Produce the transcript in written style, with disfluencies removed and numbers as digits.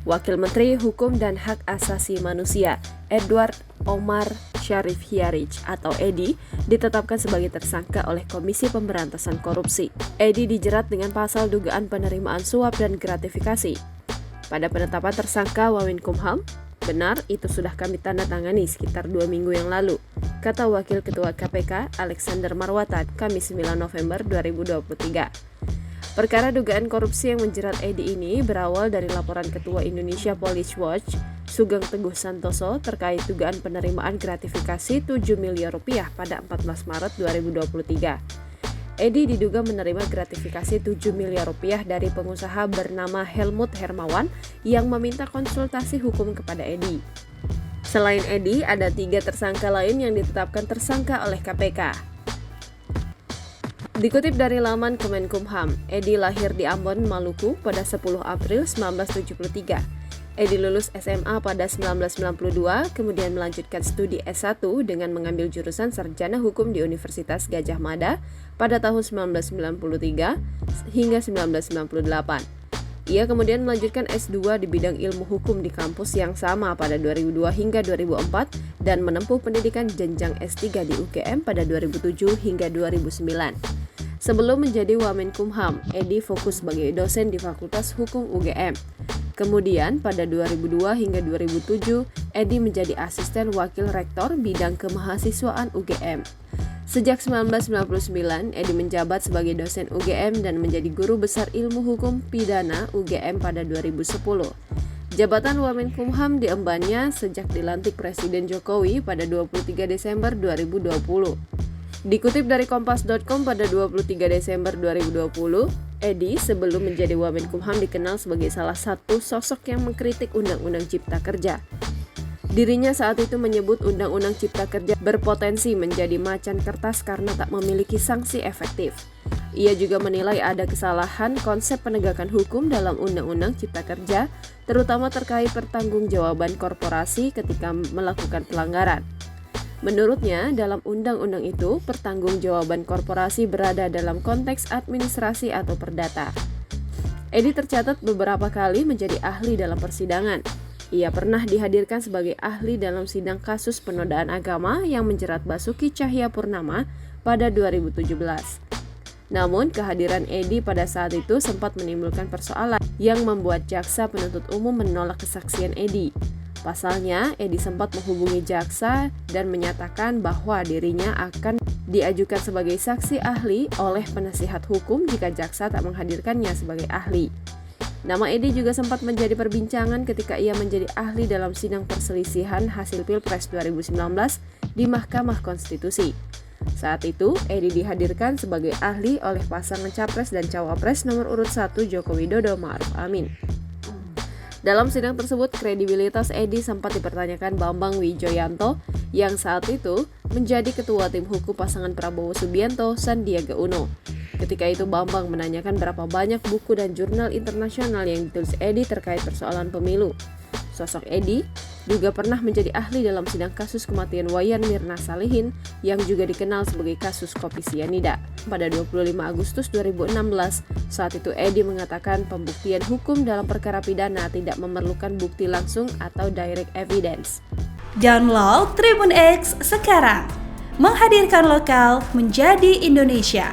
Wakil Menteri Hukum dan Hak Asasi Manusia, Edward Omar Sharif Hiarij atau Edi, ditetapkan sebagai tersangka oleh Komisi Pemberantasan Korupsi. Edi dijerat dengan pasal dugaan penerimaan suap dan gratifikasi. Pada penetapan tersangka Wamenkumham, benar itu sudah kami tanda tangani sekitar 2 minggu yang lalu, kata Wakil Ketua KPK Alexander Marwata, Kamis 9 November 2023. Perkara dugaan korupsi yang menjerat Edi ini berawal dari laporan Ketua Indonesia Police Watch, Sugeng Teguh Santoso, terkait dugaan penerimaan gratifikasi 7 miliar rupiah pada 14 Maret 2023. Edi diduga menerima gratifikasi 7 miliar rupiah dari pengusaha bernama Helmut Hermawan yang meminta konsultasi hukum kepada Edi. Selain Edi, ada 3 tersangka lain yang ditetapkan tersangka oleh KPK. Dikutip dari laman Kemenkumham, Edi lahir di Ambon, Maluku pada 10 April 1973. Edi lulus SMA pada 1992, kemudian melanjutkan studi S1 dengan mengambil jurusan Sarjana Hukum di Universitas Gadjah Mada pada tahun 1993 hingga 1998. Ia kemudian melanjutkan S2 di bidang ilmu hukum di kampus yang sama pada 2002 hingga 2004 dan menempuh pendidikan jenjang S3 di UGM pada 2007 hingga 2009. Sebelum menjadi Wamenkumham, Edi fokus sebagai dosen di Fakultas Hukum UGM. Kemudian pada 2002 hingga 2007, Edi menjadi asisten wakil rektor bidang kemahasiswaan UGM. Sejak 1999, Edi menjabat sebagai dosen UGM dan menjadi guru besar ilmu hukum pidana UGM pada 2010. Jabatan Wamenkumham diembannya sejak dilantik Presiden Jokowi pada 23 Desember 2020. Dikutip dari Kompas.com pada 23 Desember 2020, Edi sebelum menjadi Wamenkumham dikenal sebagai salah satu sosok yang mengkritik Undang-Undang Cipta Kerja. Dirinya saat itu menyebut Undang-Undang Cipta Kerja berpotensi menjadi macan kertas karena tak memiliki sanksi efektif. Ia juga menilai ada kesalahan konsep penegakan hukum dalam Undang-Undang Cipta Kerja, terutama terkait pertanggungjawaban korporasi ketika melakukan pelanggaran. Menurutnya, dalam undang-undang itu, pertanggungjawaban korporasi berada dalam konteks administrasi atau perdata. Edi tercatat beberapa kali menjadi ahli dalam persidangan. Ia pernah dihadirkan sebagai ahli dalam sidang kasus penodaan agama yang menjerat Basuki Cahayapurnama pada 2017. Namun, kehadiran Edi pada saat itu sempat menimbulkan persoalan yang membuat jaksa penuntut umum menolak kesaksian Edi. Pasalnya, Edi sempat menghubungi jaksa dan menyatakan bahwa dirinya akan diajukan sebagai saksi ahli oleh penasihat hukum jika jaksa tak menghadirkannya sebagai ahli. Nama Edi juga sempat menjadi perbincangan ketika ia menjadi ahli dalam sidang perselisihan hasil Pilpres 2019 di Mahkamah Konstitusi. Saat itu, Edi dihadirkan sebagai ahli oleh pasangan Capres dan Cawapres nomor urut 1 Joko Widodo Ma'ruf Amin. Dalam sidang tersebut, kredibilitas Edi sempat dipertanyakan Bambang Wijoyanto yang saat itu menjadi ketua tim hukum pasangan Prabowo Subianto Sandiaga Uno. Ketika itu Bambang menanyakan berapa banyak buku dan jurnal internasional yang ditulis Edi terkait persoalan pemilu. Sosok Edi juga pernah menjadi ahli dalam sidang kasus kematian Wayan Mirna Salihin yang juga dikenal sebagai kasus kopi sianida. Pada 25 Agustus 2016, saat itu Edi mengatakan pembuktian hukum dalam perkara pidana tidak memerlukan bukti langsung atau direct evidence. Download Tribun X sekarang, menghadirkan lokal menjadi Indonesia.